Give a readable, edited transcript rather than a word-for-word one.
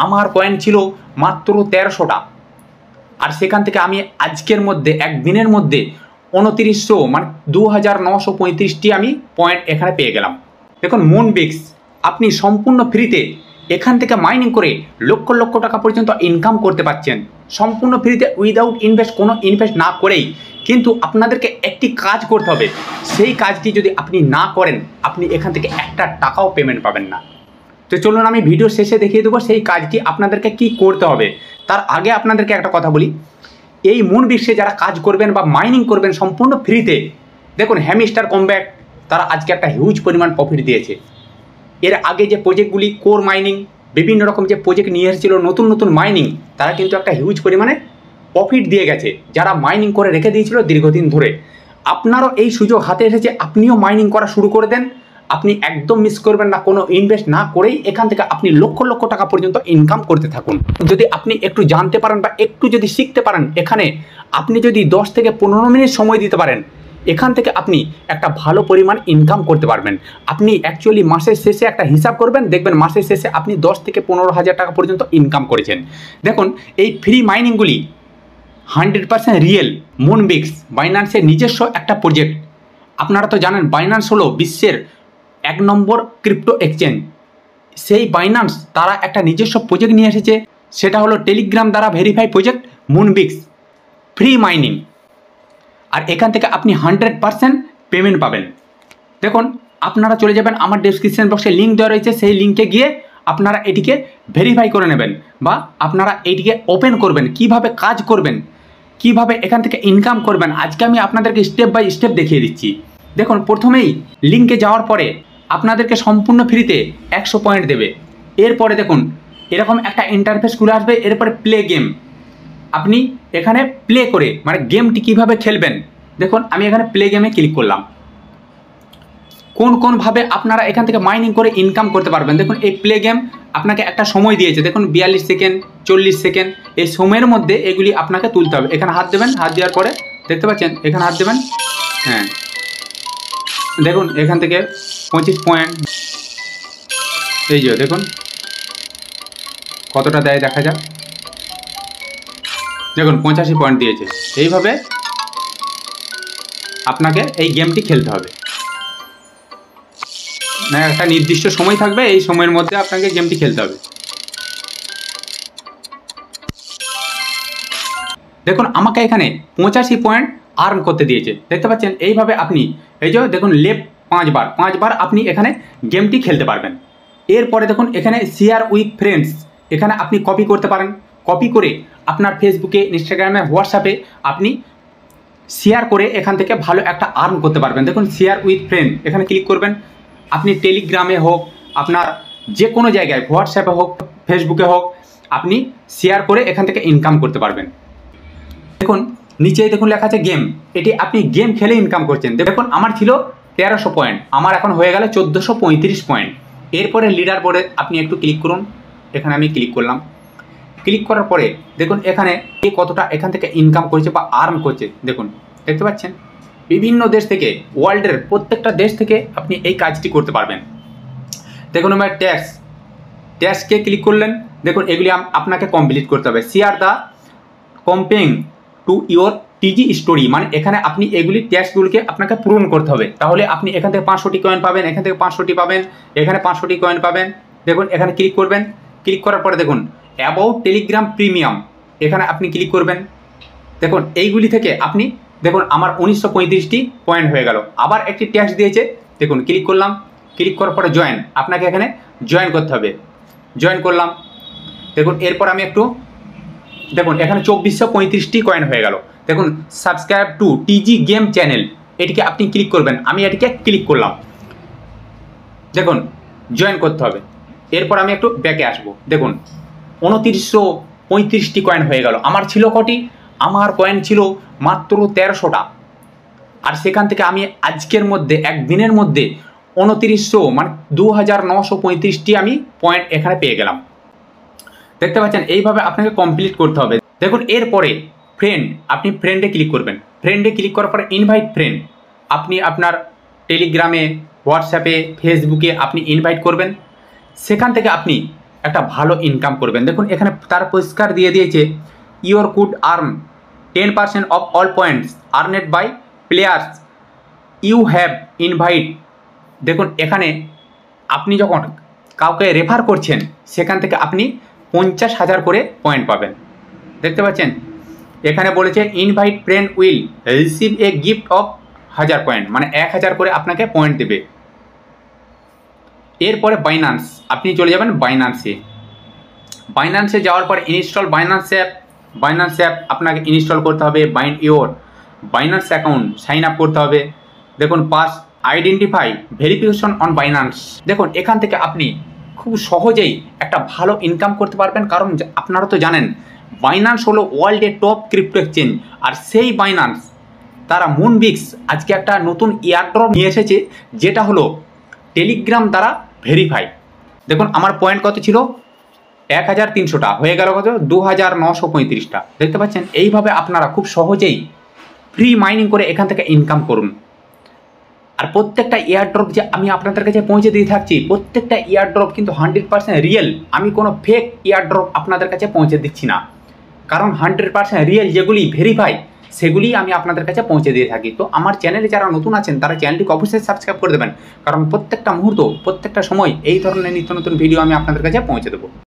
আমার কয়েন ছিল মাত্র 1300টা, আর সেখান থেকে আমি আজকের মধ্যে একদিনের মধ্যে 2900 মানে 2935টি আমি পয়েন্ট এখানে পেয়ে গেলাম। দেখুন মুনবিক্স আপনি সম্পূর্ণ ফ্রিতে এখান থেকে মাইনিং করে লক্ষ লক্ষ টাকা পর্যন্ত ইনকাম করতে পারছেন সম্পূর্ণ ফ্রিতে, উইদাউট ইনভেস্ট, কোনো ইনভেস্ট না করেই। কিন্তু আপনাদেরকে একটি কাজ করতে হবে, সেই কাজটি যদি আপনি না করেন আপনি এখান থেকে একটা টাকাও পেমেন্ট পাবেন না। তো চলুন আমি ভিডিও শেষে দেখিয়ে দেবো সেই কাজটি আপনাদেরকে কি করতে হবে। তার আগে আপনাদেরকে একটা কথা বলি, এই মুনবিক্সে যারা কাজ করবেন বা মাইনিং করবেন সম্পূর্ণ ফ্রিতে, দেখুন হ্যামস্টার কমব্যাট তারা আজকে একটা হিউজ পরিমাণ প্রফিট দিয়েছে। এর আগে যে প্রজেক্টগুলি কোর মাইনিং বিভিন্ন রকম যে প্রজেক্ট নিয়ে এসেছিল নতুন নতুন মাইনিং, তারা কিন্তু একটা হিউজ পরিমাণে প্রফিট দিয়ে গেছে যারা মাইনিং করে রেখে দিয়েছিল দীর্ঘদিন ধরে। আপনারও এই সুযোগ হাতে এসেছে, আপনিও মাইনিং করা শুরু করে দেন। আপনি একদম মিস করবেন না, কোনো ইনভেস্ট না করেই এখান থেকে আপনি লক্ষ লক্ষ টাকা পর্যন্ত ইনকাম করতে থাকুন। যদি আপনি একটু জানতে পারেন বা একটু যদি শিখতে পারেন, এখানে আপনি যদি 10 থেকে 15 মিনিট সময় দিতে পারেন, এখান থেকে আপনি একটা ভালো পরিমাণ ইনকাম করতে পারবেন। আপনি অ্যাকচুয়ালি মাসের শেষে একটা হিসাব করবেন, দেখবেন মাসের শেষে আপনি 10 থেকে 15,000 টাকা পর্যন্ত ইনকাম করেছেন। দেখুন এই ফ্রি মাইনিংগুলি 100% রিয়েল। মুনবিক্স বাইন্যান্সের নিজস্ব একটা প্রজেক্ট। আপনারা তো জানেন বাইন্যান্স হলো বিশ্বের 1 নম্বর ক্রিপ্টো এক্সচেঞ্জ। সেই বাইন্যান্স তারা একটা নিজস্ব প্রজেক্ট নিয়ে এসেছে, সেটা হলো টেলিগ্রাম দ্বারা verify project Moonbix free mining. আর এখান থেকে আপনি 100% পেমেন্ট পাবেন। দেখুন আপনারা চলে যাবেন আমার ডেসক্রিপশন বক্সে লিঙ্ক দেওয়া রয়েছে, সেই লিঙ্কে গিয়ে আপনারা এটিকে ভেরিফাই করে নেবেন বা আপনারা এটিকে ওপেন করবেন। কিভাবে কাজ করবেন, কিভাবে এখান থেকে ইনকাম করবেন, আজকে আমি আপনাদেরকে স্টেপ বাই স্টেপ দেখিয়ে দিচ্ছি। দেখুন প্রথমেই লিঙ্কে যাওয়ার পরে আপনাদেরকে সম্পূর্ণ ফ্রিতে 100 পয়েন্ট দেবে। এরপরে দেখুন এরকম একটা ইন্টারফেস খুলে আসবে, এরপরে প্লে গেম। আপনি এখানে প্লে করে মানে গেমটি কিভাবে খেলবেন, দেখুন আমি এখানে প্লে গেমে ক্লিক করলাম। কোনভাবে আপনারা এখান থেকে মাইনিং করে ইনকাম করতে পারবেন। দেখুন এই প্লে গেম আপনাকে একটা সময় দিয়েছে, দেখুন 42 সেকেন্ড 40 সেকেন্ড, এই সময়ের মধ্যে এগুলি আপনাকে তুলতে হবে। এখানে হাত দেবেন, হাত দেওয়ার পরে দেখতে পাচ্ছেন এখানে হাত দেবেন, হ্যাঁ দেখুন এখান থেকে 25 পয়েন্ট, এই যে দেখুন কতটা দেয় দেখা যাক। দেখুন 85 পয়েন্ট দিয়েছে। এইভাবে আপনাকে এই গেমটি খেলতে হবে, না একটা নির্দিষ্ট সময় থাকবে, এই সময়ের মধ্যে আপনাকে গেমটি খেলতে হবে। দেখুন আমাকে এখানে 85 পয়েন্ট আর্ন করতে দিয়েছে, দেখতে পাচ্ছেন। এইভাবে আপনি এই যে দেখুন লেফট 5 বার আপনি এখানে গেমটি খেলতে পারবেন। এরপরে দেখুন এখানে শেয়ার উইথ ফ্রেন্ডস, এখানে আপনি কপি করতে পারেন। কপি করে আপনার ফেসবুকে, ইনস্টাগ্রামে, হোয়াটসঅ্যাপে আপনি শেয়ার করে এখান থেকে ভালো একটা আর্ন করতে পারবেন। দেখুন শেয়ার উইথ ফ্রেন্ড, এখানে ক্লিক করবেন। আপনি টেলিগ্রামে হোক, আপনার যে কোনো জায়গায়, হোয়াটসঅ্যাপে হোক, ফেসবুকে হোক, আপনি শেয়ার করে এখান থেকে ইনকাম করতে পারবেন। দেখুন নিচেই দেখুন লেখা আছে গেম, এটি আপনি গেম খেলে ইনকাম করছেন। দেখুন আমার ছিল 1300 পয়েন্ট, আমার এখন হয়ে গেল 1435 পয়েন্ট। এরপরে লিডার বোর্ডে আপনি একটু ক্লিক করুন, এখানে আমি ক্লিক করলাম। ক্লিক করার পরে দেখুন এখানে কে কতটা এখান থেকে ইনকাম করছে বা আর্ন করছে, দেখুন দেখতে পাচ্ছেন। বিভিন্ন দেশ থেকে, ওয়ার্ল্ডের প্রত্যেকটা দেশ থেকে আপনি এই কাজটি করতে পারবেন। দেখুন আমার ট্যাক্সকে ক্লিক করলেন, দেখুন এগুলি আপনাকে কমপ্লিট করতে হবে। Share the campaign to your TG story, মানে এখানে আপনি এগুলি ট্যাক্সগুলিকে আপনাকে পূরণ করতে হবে। তাহলে আপনি এখান থেকে 500টি কয়েন পাবেন, এখান থেকে 500টি পাবেন, এখানে 500টি কয়েন পাবেন। দেখুন এখানে ক্লিক করবেন। ক্লিক করার পরে দেখুন অ্যাবাউট টেলিগ্রাম প্রিমিয়াম, এখানে আপনি ক্লিক করবেন। দেখুন এইগুলি থেকে আপনি দেখুন আমার 1935টি পয়েন্ট হয়ে গেল। আবার একটি ট্যাক্স দিয়েছে, দেখুন ক্লিক করলাম। ক্লিক করার পরে জয়েন, আপনাকে এখানে জয়েন করতে হবে। জয়েন করলাম। দেখুন এরপর আমি একটু দেখুন এখানে 2435টি কয়েন হয়ে গেল। দেখুন সাবস্ক্রাইব টু টিজি গেম চ্যানেল, এটিকে আপনি ক্লিক করবেন। আমি এটিকে ক্লিক করলাম। দেখুন জয়েন করতে হবে। এরপর আমি একটু ব্যাকে আসবো। দেখুন 2935টি কয়েন হয়ে গেল। আমার ছিল কটি, আমার কয়েন ছিল মাত্র 1300টা। আর সেখান থেকে আমি আজকের মধ্যে একদিনের মধ্যে 2900 মানে 2935টি আমি পয়েন্ট এখানে পেয়ে গেলাম। দেখতে পাচ্ছেন এইভাবে আপনাকে কমপ্লিট করতে হবে। দেখুন এরপরে ফ্রেন্ড, আপনি ফ্রেন্ডে ক্লিক করবেন। ফ্রেন্ডে ক্লিক করার পরে ইনভাইট ফ্রেন্ড, আপনি আপনার টেলিগ্রামে, হোয়াটসঅ্যাপে, ফেসবুকে আপনি ইনভাইট করবেন। সেখান থেকে আপনি একটা ভালো ইনকাম করবেন। দেখুন এখানে তার পরিষ্কার দিয়ে দিয়েছে, your could earn 10% of all points earned by players you have invite. দেখুন এখানে আপনি যখন কাউকে রেফার করছেন সেখান থেকে আপনি 50,000 করে পয়েন্ট পাবেন। দেখতে পাচ্ছেন এখানে বলেছে invite friend will receive a gift of 1000 point, মানে 1000 করে আপনাকে পয়েন্ট দেবে। এরপরে বাইন্যান্স, আপনি চলে যাবেন বাইন্যান্সে। বাইন্যান্সে যাওয়ার পর install Binance app. Binance app আপনাকে ইনস্টল করতে হবে। Bind your Binance account, sign up করতে হবে। দেখুন pass identify verification on Binance. দেখুন এখান থেকে আপনি খুব সহজেই একটা ভালো ইনকাম করতে পারবেন, কারণ আপনারা তো জানেন বাইন্যান্স হলো ওয়ার্ল্ডের টপ ক্রিপ্টো এক্সচেঞ্জ। আর সেই বাইন্যান্স তারা মুনবিক্স আজকে একটা নতুন এয়ারড্রপ নিয়ে এসেছে, যেটা হলো টেলিগ্রাম দ্বারা ভেরিফাই। দেখুন আমার পয়েন্ট কত ছিল, 1300টা হয়ে গেল কত, 2935টা। দেখতে পাচ্ছেন এইভাবে আপনারা খুব সহজেই ফ্রি মাইনিং করে এখান থেকে ইনকাম করুন। আর প্রত্যেকটা এয়ারড্রপ যে আমি আপনাদের কাছে পৌঁছে দিয়ে থাকছি, প্রত্যেকটা এয়ারড্রপ কিন্তু 100% রিয়েল। আমি কোনো ফেক এয়ারড্রপ আপনাদের কাছে পৌঁছে দিচ্ছি না, কারণ 100% রিয়েল যেগুলি ভেরিফাই সেগুলি আমি আপনাদের কাছে পৌঁছে দিয়ে থাকি। তো আমার চ্যানেলে যারা নতুন আছেন তারা চ্যানেলটিকে অবশ্যই সাবস্ক্রাইব করে দেবেন, কারণ প্রত্যেকটা মুহূর্ত প্রত্যেকটা সময় এই ধরনের নিত্য নতুন ভিডিও আমি আপনাদের কাছে পৌঁছে দেবো।